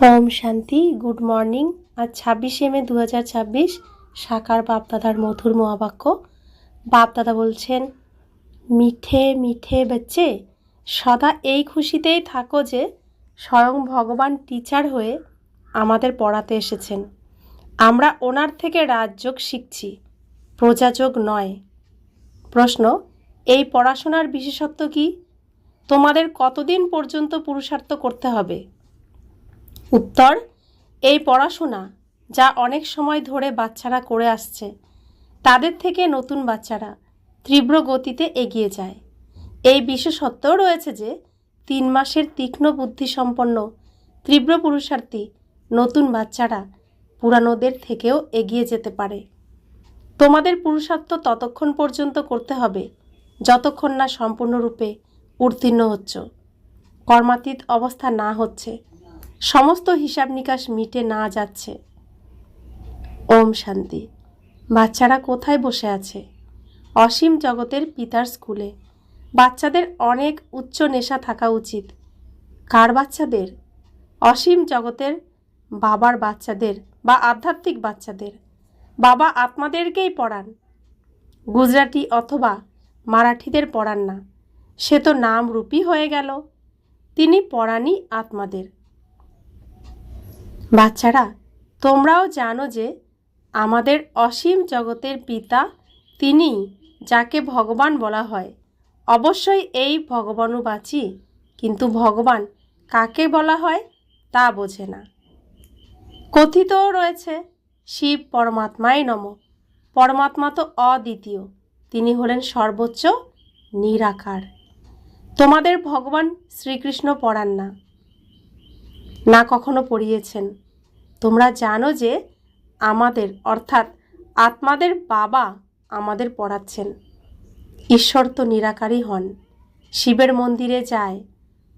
ওম শান্তি। Good morning. আজ 26শে মে 2026। সাকার বাপদাদার মধুর মহাবাক্য। বাপদাদা বলছেন, মিঠে মিঠে বাচ্চে, সদা এই খুশিতেই থাকো যে স্বয়ং ভগবান টিচার হয়ে আমাদের পড়াতে এসেছেন। আমরা ওনার থেকে রাজযোগ শিখছি, প্রজাযোগ নয়। প্রশ্ন, এই পড়াশোনার বিশেষত্ব কি? তোমাদের কতদিন পর্যন্ত পুরুষার্থ করতে হবে? উত্তর, এই পড়াশোনা যা অনেক সময় ধরে বাচ্চারা করে আসছে, তাদের থেকে নতুন বাচ্চারা তীব্র গতিতে এগিয়ে যায়। এই বিশেষত্বও রয়েছে যে 3 মাসের তীক্ষ্ণ বুদ্ধিসম্পন্ন তীব্র পুরুষার্থী নতুন বাচ্চারা পুরানোদের থেকেও এগিয়ে যেতে পারে। তোমাদের পুরুষার্থ ততক্ষণ পর্যন্ত করতে হবে যতক্ষণ না সম্পূর্ণরূপে উত্তীর্ণ হচ্ছ, কর্মাতীত অবস্থা না হচ্ছে, সমস্ত হিসাব নিকাশ মিটে না যাচ্ছে। ওম শান্তি। বাচ্চারা কোথায় বসে আছে? অসীম জগতের পিতার স্কুলে। বাচ্চাদের অনেক উচ্চ নেশা থাকা উচিত। কার বাচ্চাদের? অসীম জগতের বাবার বাচ্চাদের বা আধ্যাত্মিক বাচ্চাদের। বাবা আত্মাদেরকেই পড়ান, গুজরাটি অথবা মারাঠিদের পড়ান না। সে তো নামরূপী হয়ে গেল। তিনি পড়ানই আত্মাদের। বাচ্চারা, তোমরাও জানো যে আমাদের অসীম জগতের পিতা তিনি, যাকে ভগবান বলা হয়। অবশ্যই এই ভগবানুবাচী, কিন্তু ভগবান কাকে বলা হয় তা বোঝে না। কথিতও রয়েছে, শিব পরমাত্মাই নম। পরমাত্মা তো অদ্বিতীয়, তিনি হলেন সর্বোচ্চ নিরাকার। তোমাদের ভগবান শ্রীকৃষ্ণ পড়ান না, না কখনো পড়িয়েছেন। তোমরা জানো যে আমাদের অর্থাৎ আত্মাদের বাবা আমাদের পড়াচ্ছেন। ঈশ্বর তো নিরাকারই হন। শিবের মন্দিরে যায়,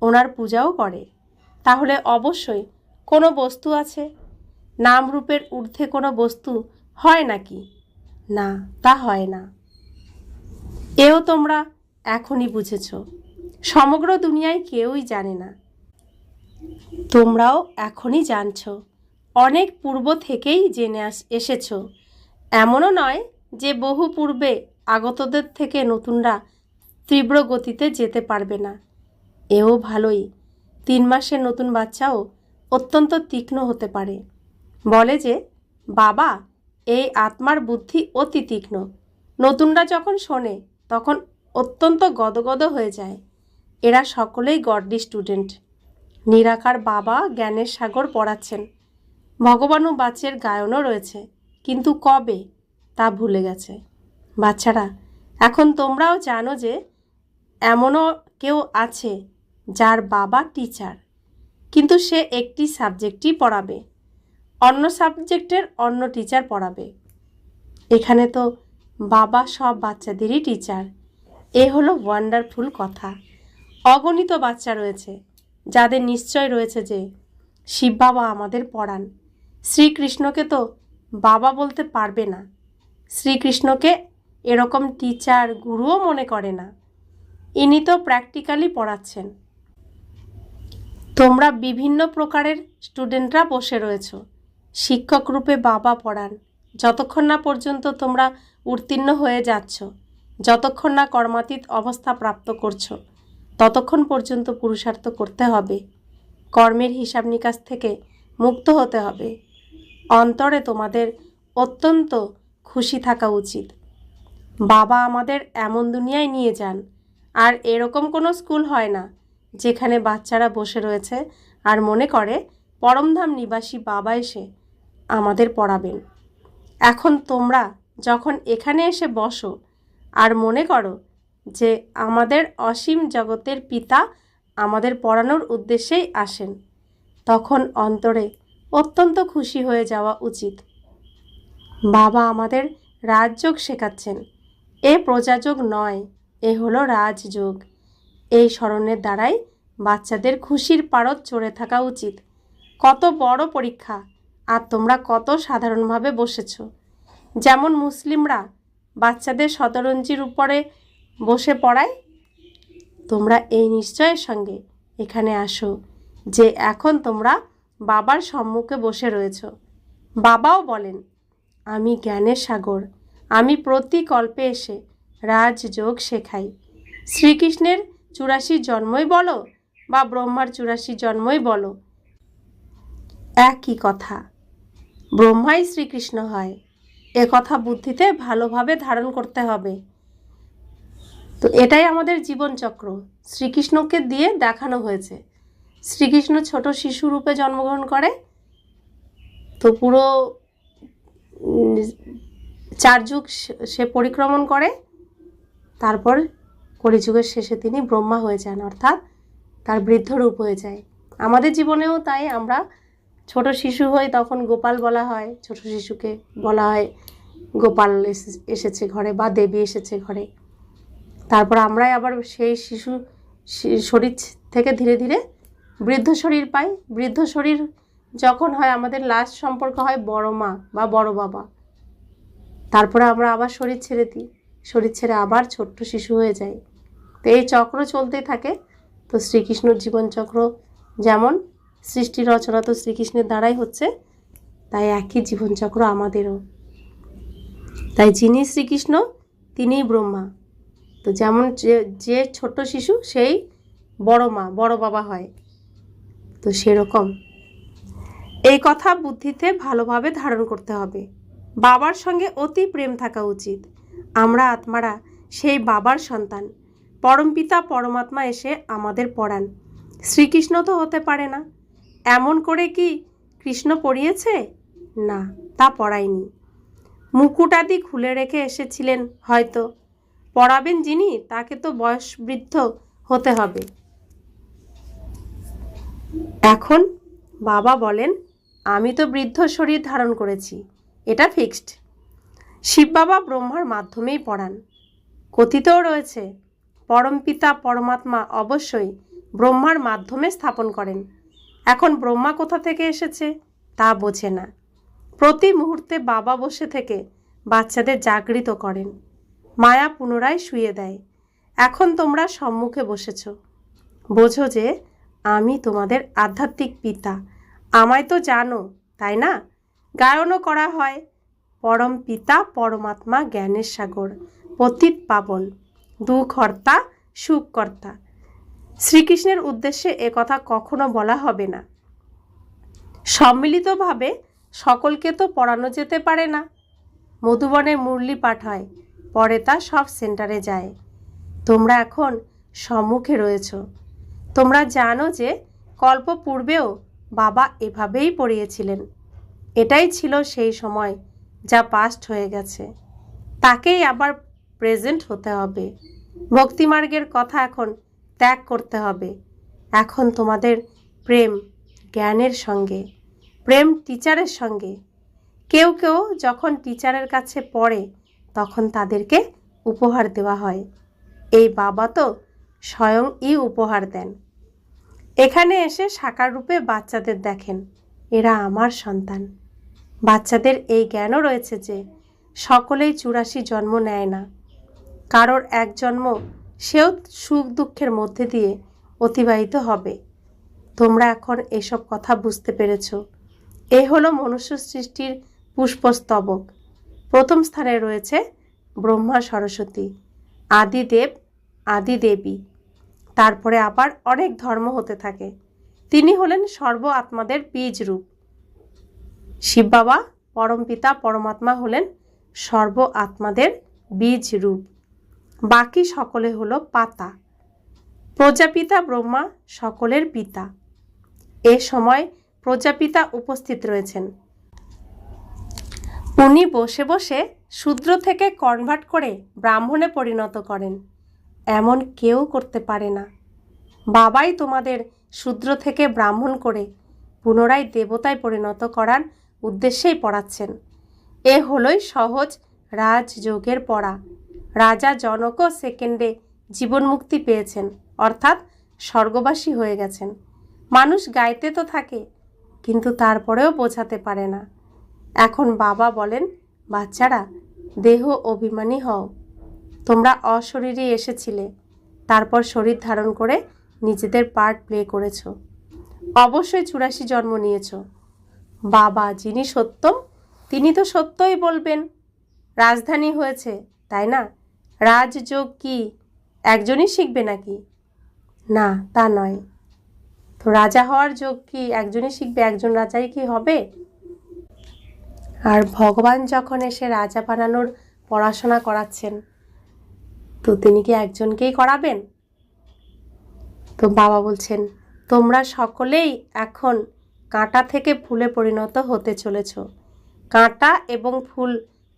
ওনার পূজাও করে। তাহলে অবশ্যই কোনো বস্তু আছে। নামরূপের ঊর্ধ্বে কোনো বস্তু হয় নাকি? না, তা হয় না। এও তোমরা এখনই বুঝেছ। সমগ্র দুনিয়ায় কেউই জানে না, তোমরাও এখনই জানছ। অনেক পূর্ব থেকেই জেনে এসেছ। এমনও নয় যে বহু পূর্বে আগতদের থেকে নতুনরা তীব্র গতিতে যেতে পারবে না। এও ভালোই। 3 মাসের নতুন বাচ্চাও অত্যন্ত তীক্ষ্ণ হতে পারে। বলে যে বাবা, এই আত্মার বুদ্ধি অতি তীক্ষ্ণ। নতুনরা যখন শোনে তখন অত্যন্ত গদগদ হয়ে যায়। এরা সকলেই গডলি স্টুডেন্ট। নিরাকার বাবা জ্ঞানের সাগর পড়াচ্ছেন। ভগবানুবাচের গায়নও রয়েছে, কিন্তু কবে তা ভুলে গেছে। বাচ্চারা, এখন তোমরাও জানো যে এমনও কেউ আছে যার বাবা টিচার, কিন্তু সে একটি সাবজেক্টই পড়াবে, অন্য সাবজেক্টের অন্য টিচার পড়াবে। এখানে তো বাবা সব বাচ্চাদেরই টিচার। এ হলো ওয়ান্ডারফুল কথা। অগণিত বাচ্চা রয়েছে যাদের নিশ্চয় রয়েছে যে শিব বাবা আমাদের পড়ান। শ্রীকৃষ্ণকে তো বাবা বলতে পারবে না। শ্রীকৃষ্ণকে এরকম টিচার গুরুও মনে করে না। ইনি তো প্র্যাকটিক্যালি পড়াচ্ছেন। তোমরা বিভিন্ন প্রকারের স্টুডেন্টরা বসে রয়েছ। শিক্ষক রূপে বাবা পড়ান যতক্ষণ না পর্যন্ত তোমরা উত্তীর্ণ হয়ে যাচ্ছ, যতক্ষণ না কর্মাতীত অবস্থা প্রাপ্ত করছো, ততক্ষণ পর্যন্ত পুরুষার্থ করতে হবে। কর্মের হিসাব নিকাশ থেকে মুক্ত হতে হবে। অন্তরে তোমাদের অত্যন্ত খুশি থাকা উচিত। বাবা আমাদের এমন দুনিয়ায় নিয়ে যান, আর এরকম কোনো স্কুল হয় না যেখানে বাচ্চারা বসে রয়েছে আর মনে করে পরমধাম নিবাসী বাবা এসে আমাদের পড়াবেন। এখন তোমরা যখন এখানে এসে বসো আর মনে করো যে আমাদের অসীম জগতের পিতা আমাদের পড়ানোর উদ্দেশ্যেই আসেন, তখন অন্তরে অত্যন্ত খুশি হয়ে যাওয়া উচিত। বাবা আমাদের রাজযোগ শেখাচ্ছেন। এ প্রজাযোগ নয়, এ হলো রাজযোগ। এই স্মরণের দ্বারাই বাচ্চাদের খুশির পারদ চড়ে থাকা উচিত। কত বড় পরীক্ষা, আর তোমরা কত সাধারণভাবে বসেছ। যেমন মুসলিমরা বাচ্চাদের শতরঞ্জির উপরে বসে পড়ায়, তোমরা এই নিশ্চয়ের সঙ্গে এখানে আসো যে এখন তোমরা বাবার সম্মুখে বসে রয়েছ। বাবাও বলেন, আমি জ্ঞানের সাগর, আমি প্রতি কল্পে এসে রাজযোগ শেখাই। শ্রীকৃষ্ণের 84 জন্মই বলো বা ব্রহ্মার 84 জন্মই বলো, একই কথা, ব্রহ্মাই শ্রীকৃষ্ণ হয়। এ কথা বুদ্ধিতে ভালোভাবে ধারণ করতে হবে। তো এটাই আমাদের জীবনচক্র শ্রীকৃষ্ণকে দিয়ে দেখানো হয়েছে। শ্রীকৃষ্ণ ছোট শিশু রূপে জন্মগ্রহণ করে, তো পুরো 4 যুগ সে পরিক্রমণ করে, তারপর কলিযুগের শেষে তিনি ব্রহ্মা হয়ে যান, অর্থাৎ তার বৃদ্ধ রূপ হয়ে যায়। আমাদের জীবনেও তাই, আমরা ছোট শিশু হই তখন গোপাল বলা হয়, ছোট শিশুকে বলা হয় গোপাল এসেছে ঘরে বা দেবী এসেছে ঘরে। তারপর আমরাই আবার সেই শিশু শরীর থেকে ধীরে ধীরে বৃদ্ধ শরীর পাই। বৃদ্ধ শরীর যখন হয়, আমাদের লাস্ট সম্পর্ক হয় বড় মা বা বড় বাবা। তারপরে আমরা আবার শরীর ছেড়ে দিই, শরীর ছেড়ে আবার ছোট্ট শিশু হয়ে যাই। তো এই চক্র চলতেই থাকে। তো শ্রীকৃষ্ণর জীবনচক্র যেমন, সৃষ্টি রচনা তো শ্রীকৃষ্ণের দ্বারাই হচ্ছে, তাই একই জীবনচক্র আমাদেরও। তাই যিনি শ্রীকৃষ্ণ তিনিই ব্রহ্মা। তো যেমন যে ছোট্ট শিশু সেই বড় মা বড় বাবা হয়, তো সেরকম এই কথা বুদ্ধিতে ভালোভাবে ধারণ করতে হবে। বাবার সঙ্গে অতি প্রেম থাকা উচিত। আমরা আত্মারা সেই বাবার সন্তান। পরমপিতা পরমাত্মা এসে আমাদের পড়ান। শ্রীকৃষ্ণ তো হতে পারে না। এমন করে কি কৃষ্ণ পড়িয়েছে? না, তা পড়ায়নি। মুকুট আদি খুলে রেখে এসেছিলেন হয়তো। পড়াবেন যিনি, তাকে তো বয়স বৃদ্ধ হতে হবে। এখন বাবা বলেন, আমি তো বৃদ্ধ শরীর ধারণ করেছি, এটা ফিক্সড। শিব বাবা ব্রহ্মার মাধ্যমেই পড়ান। কথিতও রয়েছে, পরমপিতা পরমাত্মা অবশ্যই ব্রহ্মার মাধ্যমে স্থাপন করেন। এখন ব্রহ্মা কোথা থেকে এসেছে তা বোঝে না। প্রতি মুহূর্তে বাবা বসে থেকে বাচ্চাদের জাগৃত করেন, মায়া পুনরায় শুইয়ে দেয়। এখন তোমরা সম্মুখে বসেছ, বোঝো যে আমি তোমাদের আধ্যাত্মিক পিতা। আমায় তো জানো, তাই না? গায়নও করা হয়, পরম পিতা পরমাত্মা জ্ঞানের সাগর, পতিত পাবন, দুঃখহর্তা সুখকর্তা। শ্রীকৃষ্ণের উদ্দেশ্যে একথা কখনো বলা হবে না। সম্মিলিতভাবে সকলকে তো পড়ানো যেতে পারে না। মধুবনে মুরলি পাঠ হয়, পরে তা সব সেন্টারে যায়। তোমরা এখন সম্মুখে রয়েছ। তোমরা জানো যে কল্প পূর্বেও বাবা এভাবেই পড়িয়েছিলেন। এটাই ছিল সেই সময় যা পাস্ট হয়ে গেছে, তাকেই আবার প্রেজেন্ট হতে হবে। ভক্তিমার্গের কথা এখন ত্যাগ করতে হবে। এখন তোমাদের প্রেম জ্ঞানের সঙ্গে, প্রেম টিচারের সঙ্গে। কেউ কেউ যখন টিচারের কাছে পড়ে তখন তাদেরকে উপহার দেওয়া হয়। এই বাবা তো স্বয়ংই উপহার দেন। এখানে এসে সাকার রূপে বাচ্চাদের দেখেন, এরা আমার সন্তান। বাচ্চাদের এই জ্ঞানও রয়েছে যে সকলেই 84 জন্ম নেয় না, কারোর এক জন্ম সেও সুখ দুঃখের মধ্যে দিয়ে অতিবাহিত হবে। তোমরা এখন এসব কথা বুঝতে পেরেছ। এ হলো মনুষ্য সৃষ্টির পুষ্পস্তবক। প্রথম স্থানে রয়েছে ব্রহ্মা সরস্বতী, আদিদেব আদিদেবী। তারপরে আবার অনেক ধর্ম হতে থাকে। তিনি হলেন সর্ব আত্মাদের বীজ রূপ। শিব বাবা পরমপিতা পরমাত্মা হলেন সর্ব আত্মাদের বীজ রূপ। বাকি সকলে হলো পাতা। প্রজাপিতা ব্রহ্মা সকলের পিতা। এ সময় প্রজাপিতা উপস্থিত রয়েছেন। উনি বসে বসে শূদ্র থেকে কনভার্ট করে ব্রাহ্মণে পরিণত করেন। এমন কেউ করতে পারে না। বাবাই তোমাদের শূদ্র থেকে ব্রাহ্মণ করে পুনরায় দেবতায় পরিণত করার উদ্দেশ্যেই পড়াচ্ছেন। এ হলোই সহজ রাজযোগের পড়া। রাজা জনকও সেকেন্ডে জীবন মুক্তি পেয়েছেন, অর্থাৎ স্বর্গবাসী হয়ে গেছেন। মানুষ গাইতে তো থাকে, কিন্তু তারপরেও বোঝাতে পারে না। এখন বাবা বলেন, বাচ্চারা দেহ অভিমানী হও। তোমরা অশরীরে এসেছিলে, তারপর শরীর ধারণ করে নিজেদের পার্ট প্লে করেছ। অবশ্যই 84 জন্ম নিয়েছ। বাবা যিনি সত্যম তিনি তো সত্যই বলবেন। রাজধানী হয়েছে, তাই না? রাজযোগ কি একজনই শিখবে নাকি? না, তা নয়। তো রাজা হওয়ার যোগ কি একজনই শিখবে? একজন রাজাই কি হবে? আর ভগবান যখন এসে রাজা বানানোর পড়াশোনা করাচ্ছেন, তো তিনি কি একজনকেই করাবেন? তো বাবা বলছেন, তোমরা সকলেই এখন কাঁটা থেকে ফুলে পরিণত হতে চলেছ। কাঁটা এবং ফুল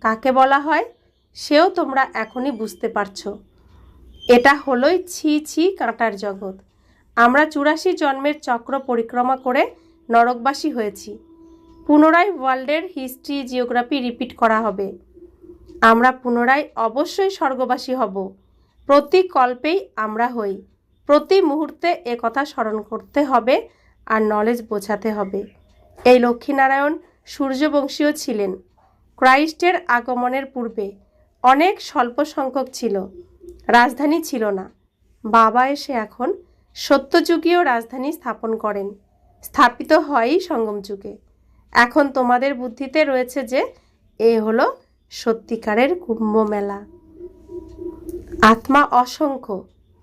কাকে বলা হয় সেও তোমরা এখনই বুঝতে পারছো। এটা হলোই ছি ছি কাঁটার জগৎ। আমরা 84 জন্মের চক্র পরিক্রমা করে নরকবাসী হয়েছি। পুনরায় ওয়ার্ল্ডের হিস্ট্রি জিওগ্রাফি রিপিট করা হবে। আমরা পুনরায় অবশ্যই স্বর্গবাসী হব। প্রতি কল্পেই আমরা হই। প্রতি মুহূর্তে এ কথা স্মরণ করতে হবে আর নলেজ বোঝাতে হবে। এই লক্ষ্মীনারায়ণ সূর্যবংশীয় ছিলেন। ক্রাইস্টের আগমনের পূর্বে অনেক স্বল্প সংখ্যক ছিল, রাজধানী ছিল না। বাবা এসে এখন সত্যযুগীয় রাজধানী স্থাপন করেন। স্থাপিত হয়ই সঙ্গম যুগে। এখন তোমাদের বুদ্ধিতে রয়েছে যে এ হলো সত্যিকারের কুম্ভ মেলা। আত্মা অসংখ্য,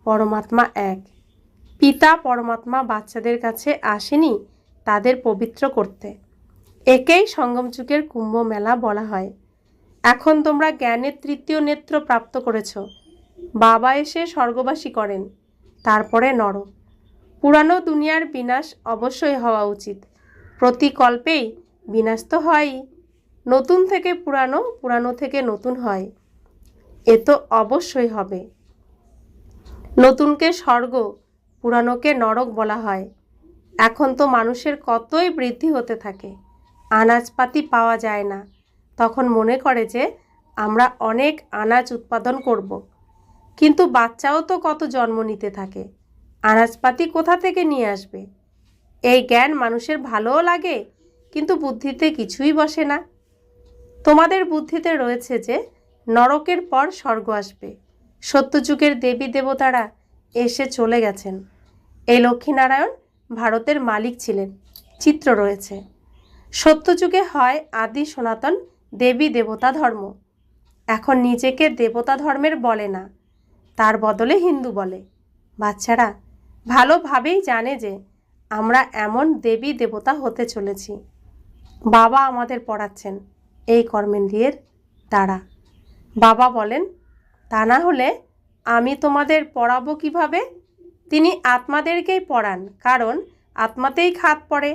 পরমাত্মা এক। পিতা পরমাত্মা বাচ্চাদের কাছে আসেনি তাদের পবিত্র করতে। একেই সঙ্গম যুগের কুম্ভ মেলা বলা হয়। এখন তোমরা জ্ঞানের তৃতীয় নেত্র প্রাপ্ত করেছ। বাবা এসে স্বর্গবাসী করেন, তারপরে নরক। পুরানো দুনিয়ার বিনাশ অবশ্যই হওয়া উচিত। প্রতি কল্পেই বিনাশ তো হয়ই। নতুন থেকে পুরানো, পুরানো থেকে নতুন হয়, এ তো অবশ্যই হবে। নতুনকে স্বর্গ, পুরানোকে নরক বলা হয়। এখন তো মানুষের কতই বৃদ্ধি হতে থাকে, আনাজপাতি পাওয়া যায় না। তখন মনে করে যে আমরা অনেক আনাজ উৎপাদন করব। কিন্তু বাচ্চাও তো কত জন্ম নিতে থাকে, আনাজপাতি কোথা থেকে নিয়ে আসবে? এই জ্ঞান মানুষের ভালোও লাগে, কিন্তু বুদ্ধিতে কিছুই বসে না। তোমাদের বুদ্ধিতে রয়েছে যে নরকের পর স্বর্গ আসবে। সত্যযুগের দেবী দেবতারা এসে চলে গেছেন। এই লক্ষ্মীনারায়ণ ভারতের মালিক ছিলেন, চিত্র রয়েছে। সত্যযুগে হয় আদি সনাতন দেবী দেবতা ধর্ম। এখন নিজেকে দেবতা ধর্মের বলে না, তার বদলে হিন্দু বলে। বাচ্চারা ভালোভাবেই জানে যে আমরা এমন দেবী দেবতা হতে চলেছি। বাবা আমাদের পড়াচ্ছেন এই কর্মেন্দ্রিয়ের দ্বারা। বাবা বলেন, তা না হলে আমি তোমাদের পড়াবো কিভাবে? তিনি আত্মাদেরকেই পড়ান, কারণ আত্মাতেই খাত পড়ে।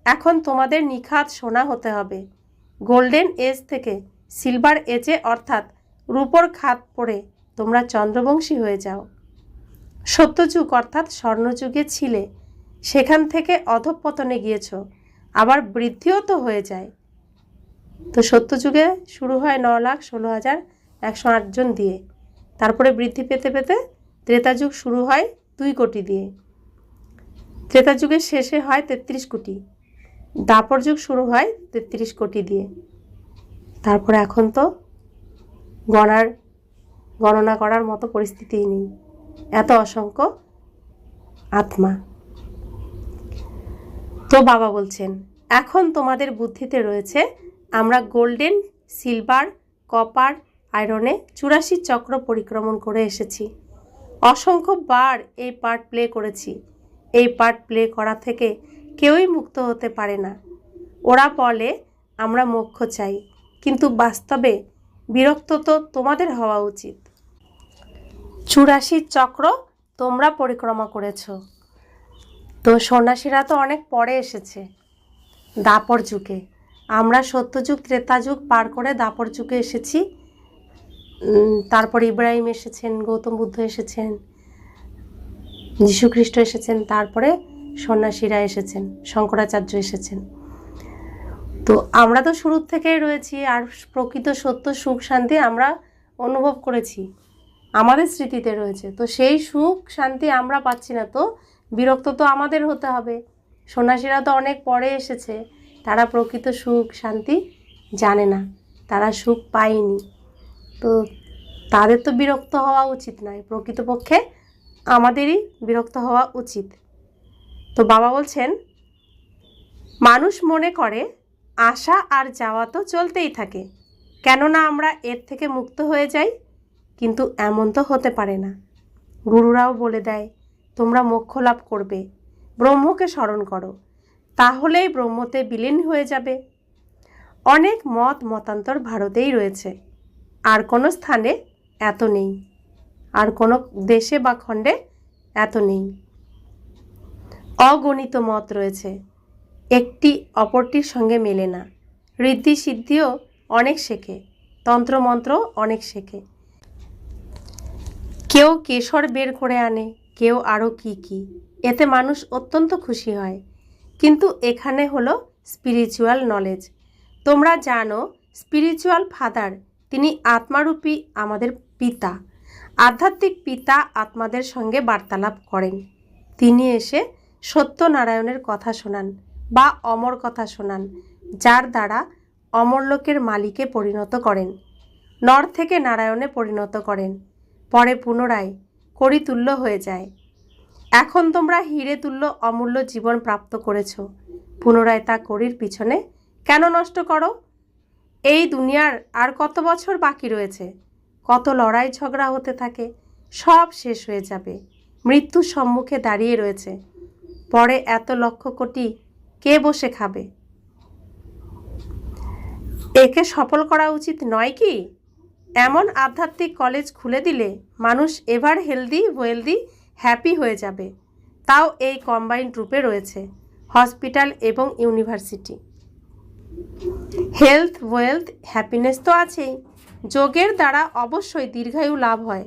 এখন তোমাদের নিখাত সোনা হতে হবে। গোল্ডেন এজ থেকে সিলভার এজে অর্থাৎ রূপোর খাত পড়ে তোমরা চন্দ্রবংশী হয়ে যাও। সত্যযুগ অর্থাৎ স্বর্ণযুগে ছিলে, সেখান থেকে অধঃপতনে গিয়েছ, আবার বৃদ্ধিও তো হয়ে যায়। তো সত্যযুগে শুরু হয় 9,16,108 জন দিয়ে, তারপরে বৃদ্ধি পেতে পেতে ত্রেতাযুগ শুরু হয় 2 কোটি দিয়ে, ত্রেতাযুগের শেষে হয় 33 কোটি, দ্বাপর যুগ শুরু হয় 33 কোটি দিয়ে। তারপরে এখন তো গণনা করার মতো পরিস্থিতিই নেই, এত অসংখ্য আত্মা। তো বাবা বলছেন, এখন তোমাদের বুদ্ধিতে রয়েছে আমরা গোল্ডেন, সিলভার, কপার, আয়রনে 84 চক্র পরিক্রমণ করে এসেছি। অসংখ্য বার এই পার্ট প্লে করেছি। এই পার্ট প্লে করা থেকে কেউই মুক্ত হতে পারে না। ওরা বলে আমরা মোক্ষ চাই, কিন্তু বাস্তবে বিরক্ত তো তোমাদের হওয়া উচিত। 84 চক্র তোমরা পরিক্রমা করেছ। তো সন্ন্যাসীরা তো অনেক পরে এসেছে, দ্বাপর যুগে। আমরা সত্যযুগ ত্রেতাযুগ পার করে দ্বাপর যুগে এসেছি। তারপর ইব্রাহিম এসেছেন, গৌতম বুদ্ধ এসেছেন, যীশুখ্রিস্ট এসেছেন, তারপরে সন্ন্যাসীরা এসেছেন, শঙ্করাচার্য এসেছেন। তো আমরা তো শুরুর থেকেই রয়েছি, আর প্রকৃত সত্য সুখ শান্তি আমরা অনুভব করেছি, আমাদের স্মৃতিতে রয়েছে। তো সেই সুখ শান্তি আমরা পাচ্ছি না, তো বিরক্ত তো আমাদের হতে হবে। সন্ন্যাসীরা তো অনেক পরে এসেছে, তারা প্রকৃত সুখ শান্তি জানে না, তারা সুখ পায়নি, তো তাদের তো বিরক্ত হওয়া উচিত নয়। প্রকৃতপক্ষে আমাদেরই বিরক্ত হওয়া উচিত। তো বাবা বলছেন মানুষ মনে করে আসা আর যাওয়া তো চলতেই থাকে, কেননা আমরা এর থেকে মুক্ত হয়ে যাই। কিন্তু এমন তো হতে পারে না। গুরুরাও বলে দেয়, তোমরা মোক্ষ লাভ করবে, ব্রহ্মকে স্মরণ করো, তাহলেই ব্রহ্মতে বিলীন হয়ে যাবে। অনেক মতান্তর ভারতেই রয়েছে, আর কোনো স্থানে এত নেই, আর কোনো দেশে বা খণ্ডে এত নেই। অগণিত মত রয়েছে, একটি অপরটির সঙ্গে মেলে না। ঋদ্ধি সিদ্ধিও অনেক শেখে, তন্ত্রমন্ত্র অনেক শেখে। কেউ কেশর বের করে আনে, কেউ আরও কি। এতে মানুষ অত্যন্ত খুশি হয়। কিন্তু এখানে হলো স্পিরিচুয়াল নলেজ। তোমরা জানো, স্পিরিচুয়াল ফাদার তিনি আত্মারূপী আমাদের পিতা। আধ্যাত্মিক পিতা আত্মাদের সঙ্গে বার্তালাপ করেন। তিনি এসে সত্যনারায়ণের কথা শোনান বা অমর কথা শোনান, যার দ্বারা অমরলোকের মালিকে পরিণত করেন, নর থেকে নারায়ণে পরিণত করেন, পরে পুনরায় করিতুল্য হয়ে যায়। এখন তোমরা হিরে তুল্য অমূল্য জীবন প্রাপ্ত করেছ, পুনরায় তা করির পিছনে কেন নষ্ট করো? এই দুনিয়ার আর কত বছর বাকি রয়েছে, কত লড়াই ঝগড়া হতে থাকে, সব শেষ হয়ে যাবে, মৃত্যুর সম্মুখে দাঁড়িয়ে রয়েছে। পরে এত লক্ষ কোটি কে বসে খাবে? একে সফল করা উচিত নয় কি? এমন আধ্যাত্মিক কলেজ খুলে দিলে মানুষ এভার হেলদি ওয়েলদি হ্যাপি হয়ে যাবে। তাও এই কম্বাইন্ড রূপে রয়েছে হসপিটাল এবং ইউনিভার্সিটি। হেলথ ওয়েলথ হ্যাপিনেস তো আছেই। যোগের দ্বারা অবশ্যই দীর্ঘায়ু লাভ হয়।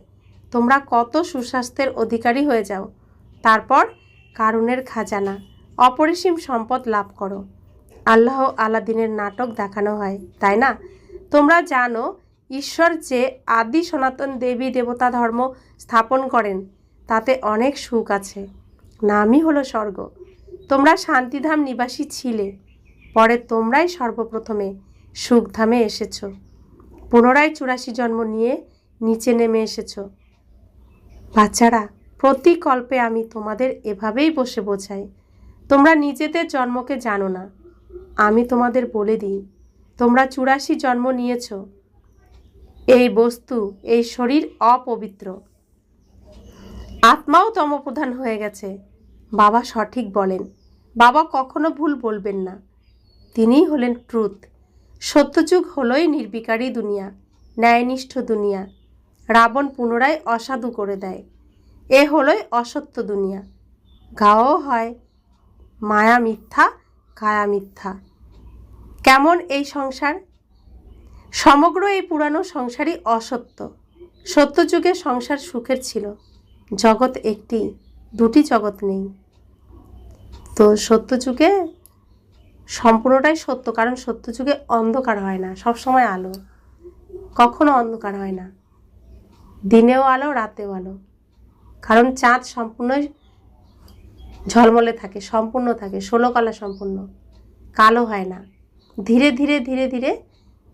তোমরা কত সুস্বাস্থ্যের অধিকারী হয়ে যাও, তারপর কারুণের খাজানা অপরিসীম সম্পদ লাভ করো। আল্লাহ আলাদিনের নাটক দেখানো হয়, তাই না? তোমরা জানো, ঈশ্বর যে আদি সনাতন দেবী দেবতা ধর্ম স্থাপন করেন, তাতে অনেক সুখ আছে। নামই হলো স্বর্গ। তোমরা শান্তিধাম নিবাসী ছিলে, পরে তোমরাই সর্বপ্রথমে সুখধামে এসেছ। পুনরায় 84 জন্ম নিয়ে নিচে নেমে এসেছ। বাচ্চারা, প্রতি কল্পে আমি তোমাদের এভাবেই বসে বোঝাই। তোমরা নিজেদের জন্মকে জানো না, আমি তোমাদের বলে দিই। তোমরা 84 জন্ম নিয়েছ। এই বস্তু, এই শরীর অপবিত্র, আত্মাও তমপ্রধান হয়ে গেছে। বাবা সঠিক বলেন, বাবা কখনো ভুল বলবেন না। তিনিই হলেন ট্রুথ। সত্যযুগ হলোই নির্বিকারী দুনিয়া, ন্যায়নিষ্ঠ দুনিয়া। রাবণ পুনরায় অসাধু করে দেয়। এ হলোই অসত্য দুনিয়া। গাও হয় মায়া মিথ্যা, কায়া মিথ্যা। কেমন এই সংসার? সমগ্র এই পুরানো সংসারই অসত্য। সত্যযুগে সংসার সুখের ছিল। জগৎ একটি, দুটি জগৎ নেই। তো সত্যযুগে সম্পূর্ণটাই সত্য, কারণ সত্যযুগে অন্ধকার হয় না, সবসময় আলো, কখনো অন্ধকার হয় না। দিনেও আলো, রাতেও আলো, কারণ চাঁদ সম্পূর্ণ ঝলমলে থাকে, সম্পূর্ণ থাকে, 16 কলা সম্পূর্ণ, কালো হয় না। ধীরে ধীরে ধীরে ধীরে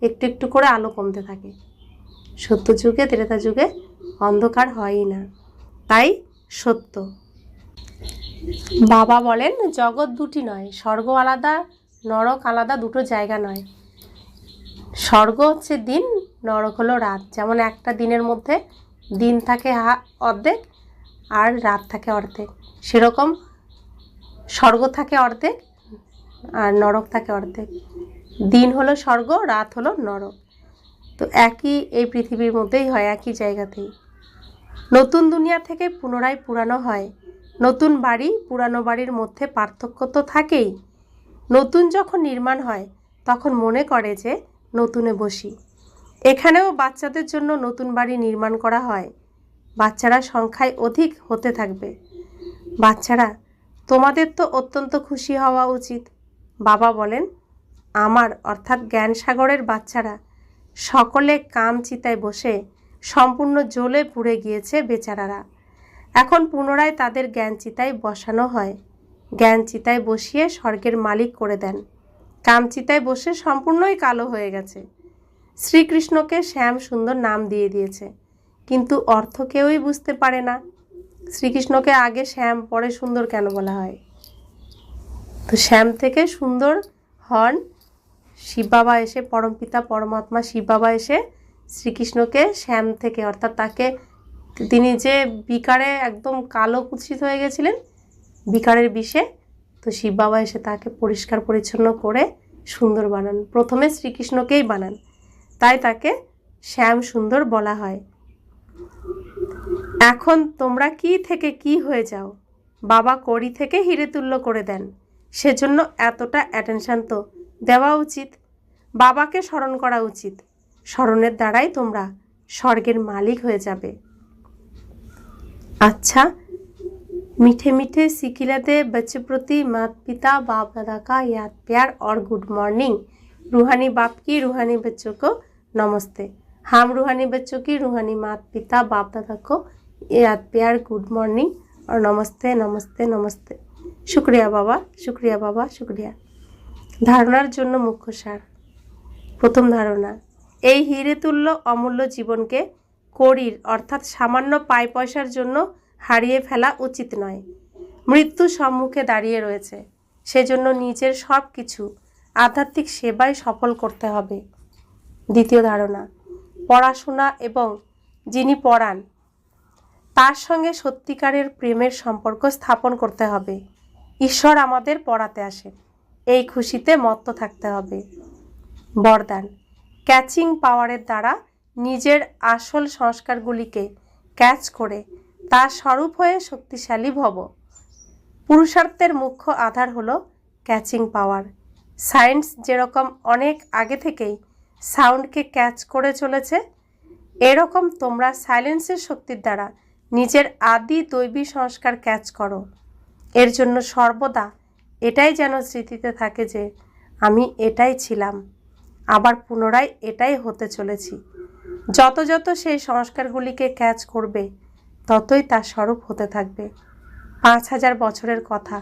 একটু একটু করে আলো কমতে থাকে। সত্যযুগে ত্রেতা যুগে অন্ধকার হয়ই না, তাই সত্য। বাবা বলেন, জগৎ দুটি নয়, স্বর্গ আলাদা, নরক আলাদা, দুটো জায়গা নয়। স্বর্গ হচ্ছে দিন, নরক হলো রাত। যেমন একটা দিনের মধ্যে দিন থাকে অর্ধেক আর রাত থাকে অর্ধেক, সেরকম স্বর্গ থাকে অর্ধেক আর নরক থাকে অর্ধেক। দিন হলো স্বর্গ, রাত হলো নরক। তো একই এই পৃথিবীর মধ্যেই হয়, একই জায়গাতেই। নতুন দুনিয়া থেকে পুনরায় পুরানো হয়। নতুন বাড়ি পুরানো বাড়ির মধ্যে পার্থক্য তো থাকেই। নতুন যখন নির্মাণ হয় তখন মনে করে যে নতুনে বসি। এখানেও বাচ্চাদের জন্য নতুন বাড়ি নির্মাণ করা হয়। বাচ্চারা সংখ্যায় অধিক হতে থাকবে। বাচ্চারা, তোমাদের তো অত্যন্ত খুশি হওয়া উচিত। বাবা বলেন, আমার অর্থাৎ জ্ঞান সাগরের বাচ্চারা সকলে কাম চিতায় বসে সম্পূর্ণ জ্বলে পুড়ে গিয়েছে বেচারারা। এখন পুনরায় তাদের জ্ঞান চিতায় বসানো হয়। জ্ঞান চিতায় বসিয়ে স্বর্গের মালিক করে দেন। কাম চিতায় বসে সম্পূর্ণই কালো হয়ে গেছে। শ্রীকৃষ্ণকে শ্যাম সুন্দর নাম দিয়ে দিয়েছে, কিন্তু অর্থ কেউই বুঝতে পারে না। শ্রীকৃষ্ণকে আগে শ্যাম পরে সুন্দর কেন বলা হয়? তো শ্যাম থেকে সুন্দর হন শিব বাবা এসে, পরমপিতা পরমাত্মা শিব বাবা এসে শ্রীকৃষ্ণকে শ্যাম থেকে, অর্থাৎ তাকে, তিনি যে বিকারে একদম কালো কুৎসিত হয়ে গেছিলেন বিকারের বিষে, তো শিব বাবা এসে তাকে পরিষ্কার পরিচ্ছন্ন করে সুন্দর বানান। প্রথমে শ্রীকৃষ্ণকেই বানান, তাই তাকে শ্যাম সুন্দর বলা হয়। এখন তোমরা কি থেকে কি হয়ে যাও, বাবা কড়ি থেকে হিরে তুল্য করে দেন, সেজন্য এতটা অ্যাটেনশন তো দেওয়া উচিত, বাবাকে স্মরণ করা উচিত। স্মরণের দ্বারাই তোমরা স্বর্গের মালিক হয়ে যাবে। अच्छा, मीठे मीठे सिकिलते बच्चे प्रति माता पिता बाप दादा का याद प्यार और गुड मॉर्निंग। रूहानी बाप की रूहानी बच्चों को नमस्ते। हम रूहानी बच्चों की रूहानी माता पिता बाप दादा को याद प्यार गुड मॉर्निंग और नमस्ते नमस्ते नमस्ते। शुक्रिया बाबा, शुक्रिया बाबा, शुक्रिया। धारणार जन्य मुख्य सार। प्रथम धारणा, এই হিরে তুল্য অমূল্য জীবনকে কড়ির অর্থাৎ সামান্য পায় পয়সার জন্য হারিয়ে ফেলা উচিত নয়। মৃত্যু সম্মুখে দাঁড়িয়ে রয়েছে, সেজন্য নিজের সব কিছু আধ্যাত্মিক সেবায় সফল করতে হবে। দ্বিতীয় ধারণা, পড়াশোনা এবং যিনি পড়ান তার সঙ্গে সত্যিকারের প্রেমের সম্পর্ক স্থাপন করতে হবে। ঈশ্বর আমাদের পড়াতে আসে, এই খুশিতে মত্ত থাকতে হবে। বরদান, ক্যাচিং পাওয়ারের দ্বারা নিজের আসল সংস্কারগুলিকে ক্যাচ করে তার স্বরূপ হয়ে শক্তিশালী ভব। পুরুষার্থের মুখ্য আধার হলো ক্যাচিং পাওয়ার। সায়েন্স যেরকম অনেক আগে থেকেই সাউন্ডকে ক্যাচ করে চলেছে, এরকম তোমরা সাইলেন্সের শক্তির দ্বারা নিজের আদি দৈবী সংস্কার ক্যাচ করো। এর জন্য সর্বদা এটাই যেন স্মৃতিতে থাকে যে আমি এটাই ছিলাম, আবার পুনরায় এটাই হতে চলেছি। যত যত সেই সংস্কারগুলিকে ক্যাচ করবে ততই তার স্বরূপ হতে থাকবে। 5000 বছরের কথা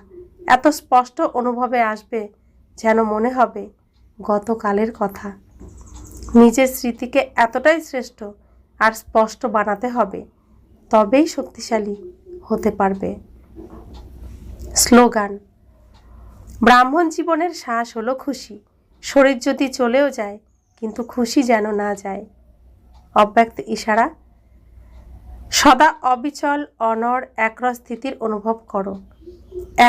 এত স্পষ্ট অনুভবে আসবে যেন মনে হবে গতকালের কথা। নিজের স্মৃতিকে এতটাই শ্রেষ্ঠ আর স্পষ্ট বানাতে হবে, তবেই শক্তিশালী হতে পারবে। স্লোগান, ব্রাহ্মণ জীবনের শ্বাস হলো খুশি। শরীর যদি চলেও যায় কিন্তু খুশি যেন না যায়। অব্যক্ত ইশারা, সদা অবিচল অনড় একরস স্থিতির অনুভব করো।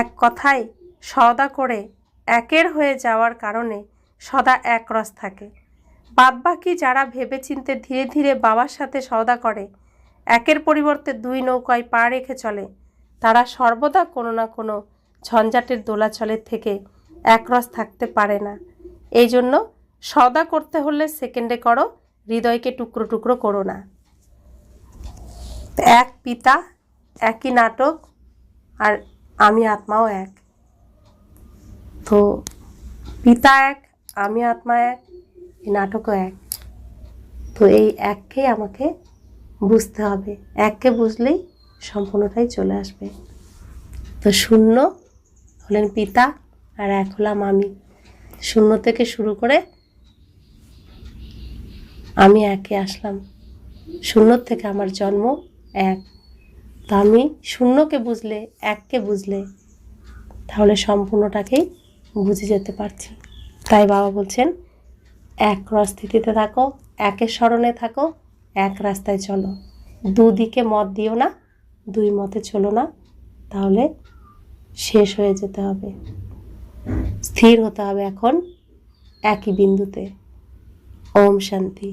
এক কথায় সওদা করে একের হয়ে যাওয়ার কারণে সদা একরস থাকে। বাদবাকি যারা ভেবেচিন্তে ধীরে ধীরে বাবার সাথে সওদা করে, একের পরিবর্তে 2 নৌকায় পা রেখে চলে, তারা সর্বদা কোনো না কোনো ঝঞ্ঝাটের দোলাচলের থেকে একরস থাকতে পারে না। এই জন্য সওদা করতে হলে সেকেন্ডে করো, হৃদয়কে টুকরো টুকরো করো না। এক পিতা, একই নাটক, আর আমি আত্মাও এক। তো পিতা এক, আমি আত্মা এক, এই নাটকও এক। তো এই এককেই আমাকে বুঝতে হবে, এককে বুঝলেই সম্পূর্ণটাই চলে আসবে। তো শূন্য হলেন পিতা আর এক হলাম আমি। শূন্য থেকে শুরু করে আমি একে আসলাম, শূন্য থেকে আমার জন্ম এক। তো আমি শূন্যকে বুঝলে, এককে বুঝলে, তাহলে সম্পূর্ণটাকেই বুঝে যেতে পারছি। তাই বাবা বলছেন এক স্থিতিতে থাকো, একের স্মরণে থাকো, এক রাস্তায় চলো। দুদিকে মত দিও না, 2 মতে চলো না, তাহলে শেষ হয়ে যেতে হবে। স্থির হতে হবে এখন একই বিন্দুতে। ওম শান্তি।